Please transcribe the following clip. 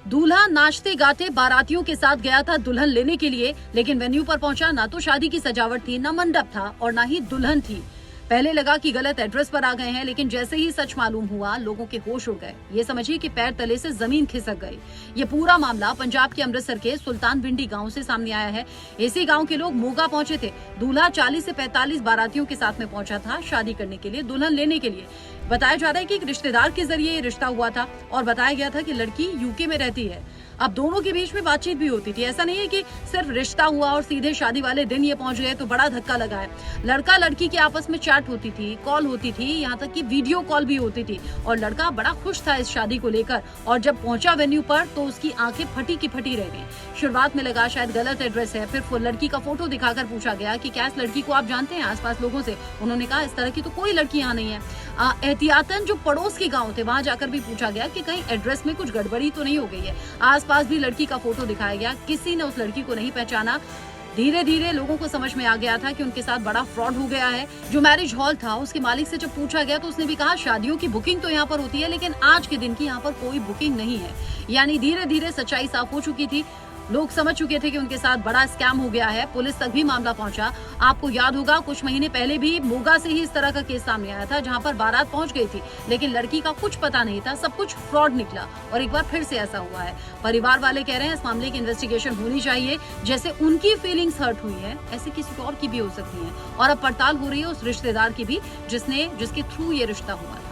दूल्हा नाचते गाते बारातियों के साथ गया था दुल्हन लेने के लिए, लेकिन वेन्यू पर पहुंचा ना तो शादी की सजावट थी, ना मंडप था और ना ही दुल्हन थी। पहले लगा कि गलत एड्रेस पर आ गए हैं, लेकिन जैसे ही सच मालूम हुआ लोगों के होश उड़ गए। ये समझिए कि पैर तले से जमीन खिसक गई। ये पूरा मामला पंजाब के अमृतसर के सुल्तान बिंडी गांव से सामने आया है। इसी गांव के लोग मोगा पहुंचे थे। दूल्हा 40 से 45 बारातियों के साथ में पहुंचा था शादी करने के लिए, दुल्हन लेने के लिए। बताया जा रहा है कि एक रिश्तेदार के जरिए ये रिश्ता हुआ था और बताया गया था कि लड़की यूके में रहती है। अब दोनों के बीच में बातचीत भी होती थी। ऐसा नहीं है कि सिर्फ रिश्ता हुआ और सीधे शादी वाले दिन ये पहुंच गए तो बड़ा धक्का लगा है। लड़का लड़की की आपस में चैट होती थी, कॉल होती थी, यहाँ तक कि वीडियो कॉल भी होती थी और लड़का बड़ा खुश था इस शादी को लेकर। और जब पहुंचा वेन्यू पर तो उसकी आंखें फटी की फटी रह गई। शुरुआत में लगा शायद गलत एड्रेस है, फिर लड़की का फोटो दिखाकर पूछा गया कि क्या इस लड़की को आप जानते हैं आसपास लोगों से। उन्होंने कहा इस तरह की तो कोई लड़की यहाँ नहीं है। एहतियातन जो पड़ोस के गांव थे वहां जाकर भी पूछा गया कि कहीं एड्रेस में कुछ गड़बड़ी तो नहीं हो गई है। आसपास भी लड़की का फोटो दिखाया गया, किसी ने उस लड़की को नहीं पहचाना। धीरे धीरे लोगों को समझ में आ गया था कि उनके साथ बड़ा फ्रॉड हो गया है। जो मैरिज हॉल था उसके मालिक से जब पूछा गया तो उसने भी कहा शादियों की बुकिंग तो यहाँ पर होती है, लेकिन आज के दिन की यहाँ पर कोई बुकिंग नहीं है। यानी धीरे धीरे सच्चाई साफ हो चुकी थी। लोग समझ चुके थे कि उनके साथ बड़ा स्कैम हो गया है। पुलिस तक भी मामला पहुंचा। आपको याद होगा कुछ महीने पहले भी मोगा से ही इस तरह का केस सामने आया था, जहां पर बारात पहुंच गई थी लेकिन लड़की का कुछ पता नहीं था, सब कुछ फ्रॉड निकला और एक बार फिर से ऐसा हुआ है। परिवार वाले कह रहे हैं इस मामले की इन्वेस्टिगेशन होनी चाहिए। जैसे उनकी फीलिंग्स हर्ट हुई है ऐसे किसी और की भी हो सकती है और अब पड़ताल हो रही है उस रिश्तेदार की भी जिसके थ्रू ये रिश्ता हुआ है।